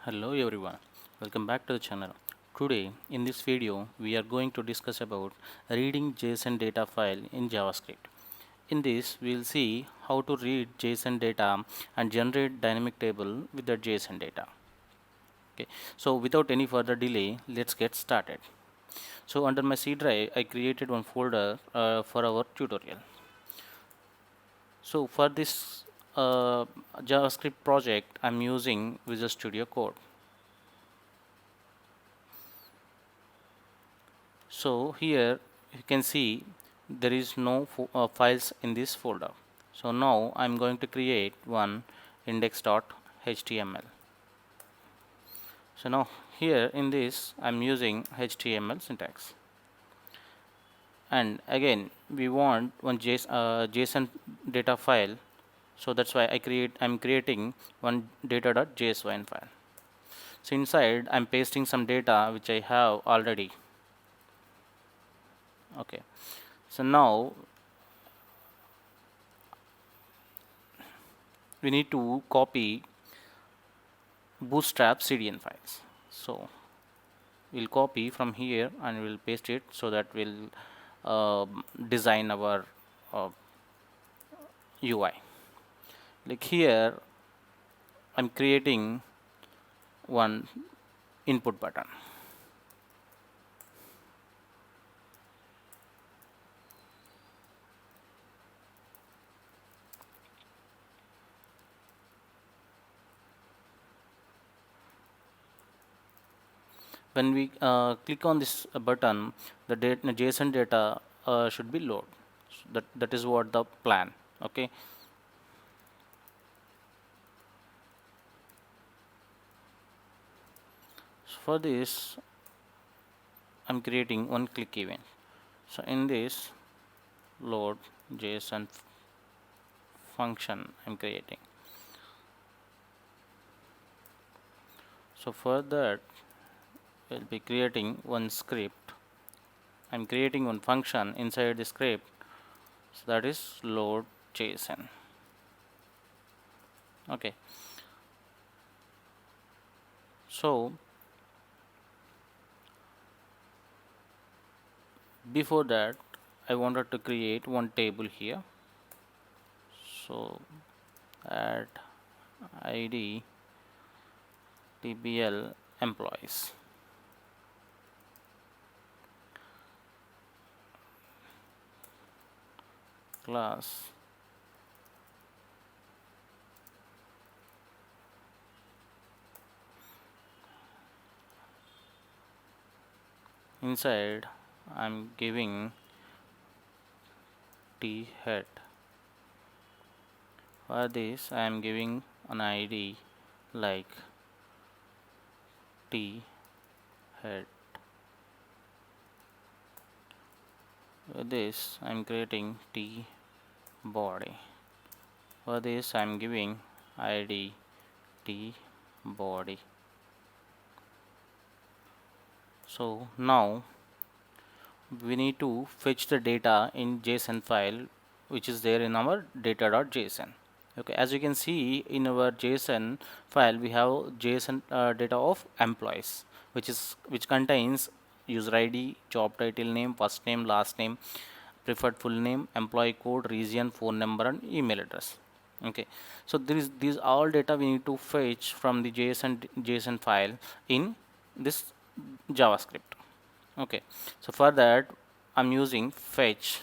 Hello everyone, welcome back to the channel. Today in this video we are going to discuss about reading JSON data file in JavaScript. In this we will see how to read JSON data and generate dynamic table with the JSON data. Okay, so without any further delay, let's get started. So under my C drive I created one folder for our tutorial. So for this JavaScript project I'm using Visual Studio Code. So here you can see there is no files in this folder. So now I'm going to create one index.html. So now here in this I'm using HTML syntax. And again we want one JSON data file. So that's why I'm creating one data.jsyn file. So inside I'm pasting some data which I have already. Okay. So now we need to copy bootstrap CDN files. So we'll copy from here and we'll paste it so that we'll design our UI. Like here I'm creating one input button. When we click on this button, the JSON data should be load. So that is what the plan. Okay. So for this I'm creating one click event. So in this load JSON function I'm creating. So for that we'll be creating one script. I'm creating one function inside the script, so that is load JSON. Okay. So before that I wanted to create one table here. So add id tbl employees. Class inside I'm giving t head. For this I am giving an id like t head. With this I'm creating t body. For this I'm giving id t body. So now we need to fetch the data in JSON file which is there in our data.json. Okay, as you can see in our JSON file we have JSON data of employees, which contains user ID, job title name, first name, last name, preferred full name, employee code, region, phone number and email address. Okay, so these all data we need to fetch from the JSON file in this JavaScript. Okay, so for that I'm using fetch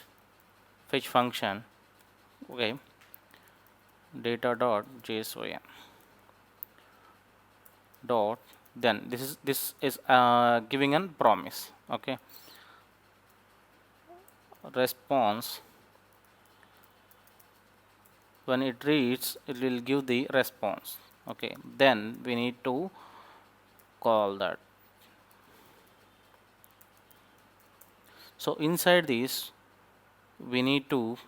function. Okay, data.json dot, then this is giving a promise. Okay, response, when it reads it will give the response. Okay, then we need to call that. So inside this we need to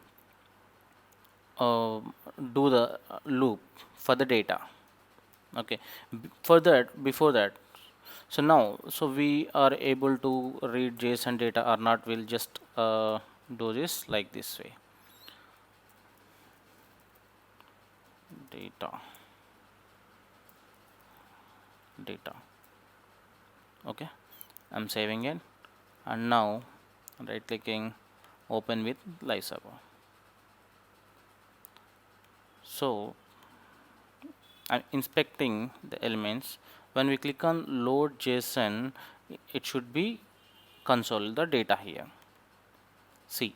do the loop for the data. Okay, before that, so now we are able to read JSON data or not. We'll just do this like this way. Data data. Okay, I'm saving it, and now right clicking, open with live server. So I'm inspecting the elements. When we click on load JSON, it should be console the data here. See,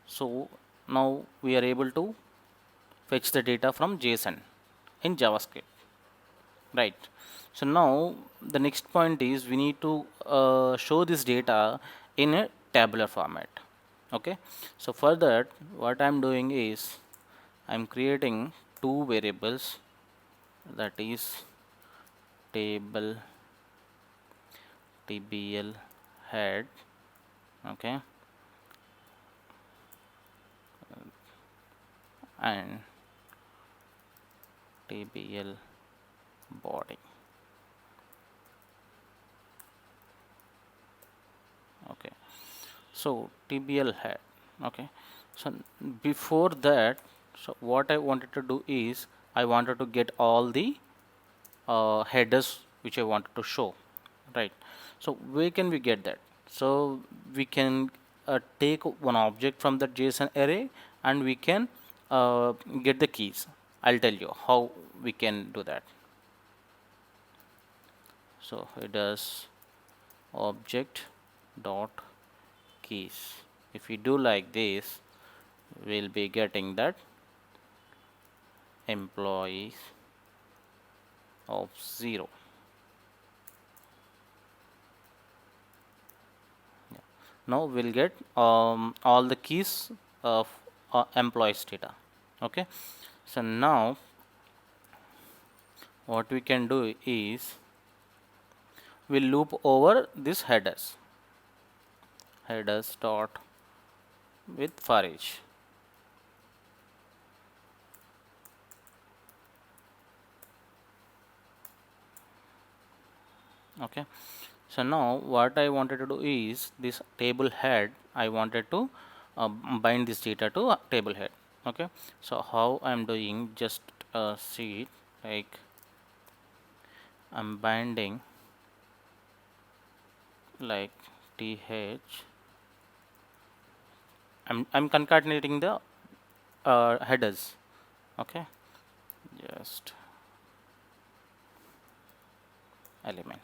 so now we are able to fetch the data from JSON in JavaScript, right? So now the next point is we need to show this data in a tabular format. Okay, so for that, what I'm doing is I'm creating two variables, that is table tbl head, okay, and tbl body. Okay, so tbl head. Okay, so before that, so what I wanted to do is I wanted to get all the headers which I wanted to show, right? So where can we get that? So we can take one object from the JSON array and we can get the keys. I'll tell you how we can do that. So it does object dot keys. If we do like this, we'll be getting that employees of 0. Now we'll get all the keys of employees data. Okay, so now what we can do is we'll loop over this headers dot with for each. Okay, so now what I wanted to do is this table head, I wanted to bind this data to a table head. Okay, so how I'm doing, just see it, like I'm binding like th, I'm concatenating the headers. Okay, just element.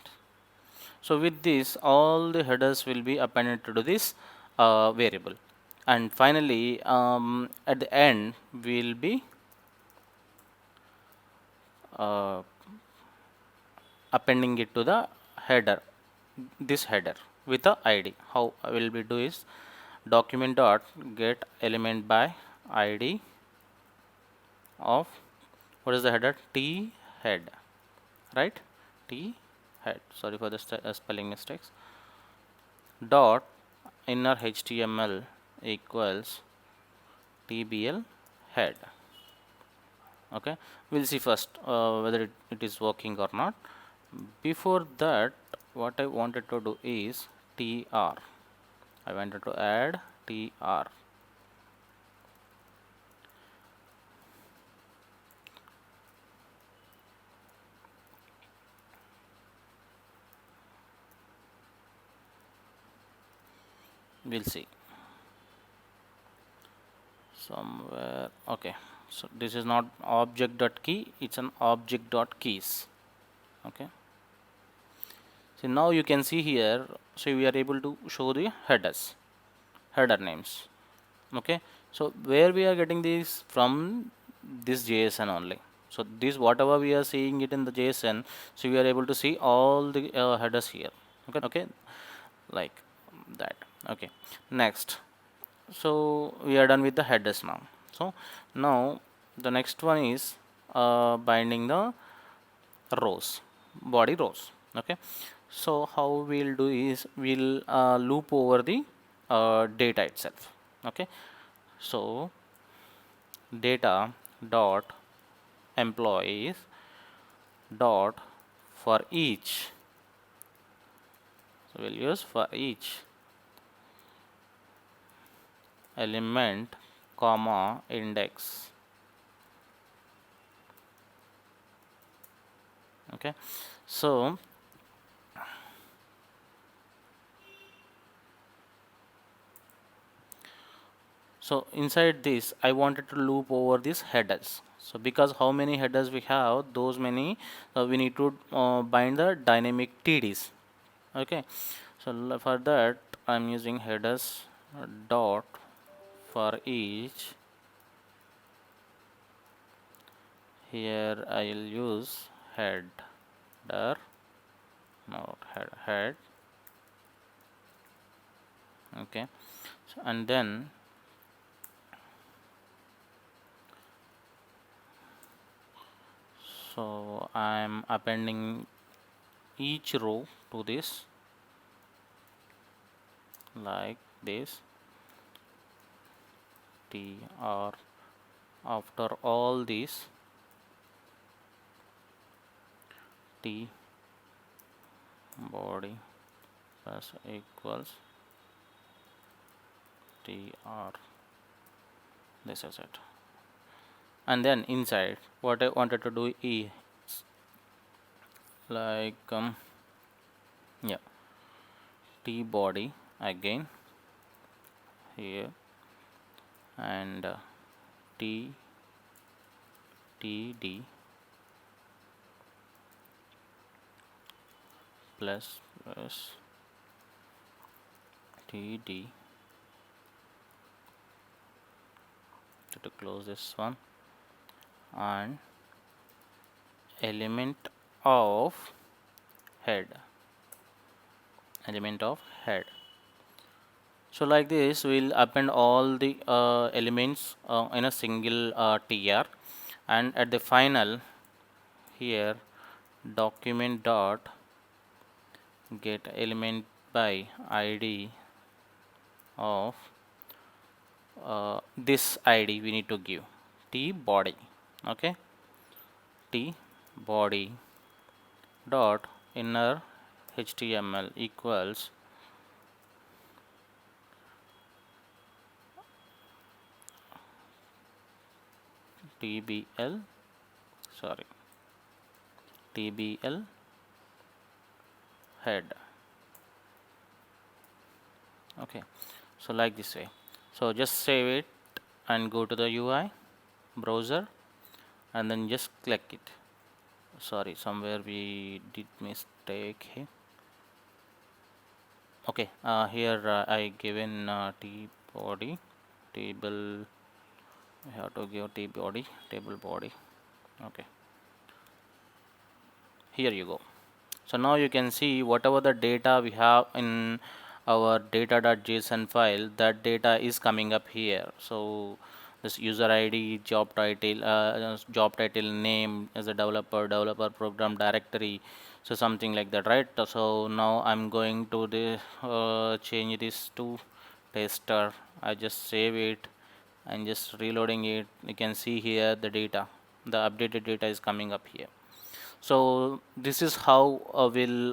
So with this, all the headers will be appended to this variable, and finally at the end we'll be uh, appending it to the header, this header with the id. How I will be do is document dot get element by id of, what is the header, t head, right? T head, sorry for the spelling mistakes, dot inner html equals tbl head. Okay, we'll see first whether it is working or not. Before that, what I wanted to do is tr, I wanted to add tr. We'll see somewhere. Okay, so this is not object dot key, it's an object dot keys. Okay, so now you can see here, so we are able to show the header names. Okay, so where we are getting this from, this JSON only. So this whatever we are seeing it in the JSON, so we are able to see all the headers here. Okay, like that. Okay, next, so we are done with the headers now. So now the next one is binding the rows, body rows. Okay, so how we'll do is we'll loop over the data itself. Okay, so data dot employees dot for each, so we'll use for each element comma index Okay, so inside this I wanted to loop over these headers. So because how many headers we have, those many we need to bind the dynamic TDs. Okay, so for that I'm using headers dot for each. Here I will use header, not head. Okay, so, and then so I'm appending each row to this like this. T or after all these T body plus equals TR. This is it. And then inside what I wanted to do is like yeah, T body again here, and T TD plus TD to close this one, and element of head. So like this we'll append all the elements in a single tr, and at the final here document dot get element by id of this id we need to give t body. Okay, t body dot inner html equals tbl sorry tbl head. Okay, so like this way. So just save it and go to the UI browser and then just click it. Sorry, somewhere we did mistake here. Okay, here I given t body table. I have to give t body table body. Okay, here you go. So now you can see whatever the data we have in our data.json file, that data is coming up here. So this user ID, job title, name as a developer program directory, so something like that, right? So now I'm going to change this to tester. I just save it and just reloading it. You can see here the data, the updated data is coming up here. So this is how we'll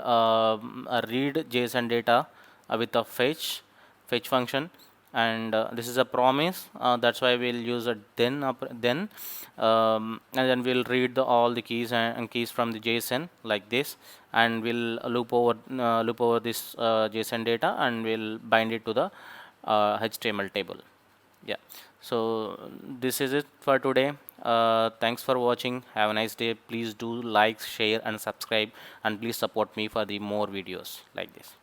read JSON data with a fetch function, and this is a promise. That's why we'll use a then, and then we'll read all the keys and keys from the JSON like this, and we'll loop over this JSON data, and we'll bind it to the HTML table. Yeah, so this is it for today. Thanks for watching. Have a nice day. Please do like, share and subscribe, and please support me for the more videos like this.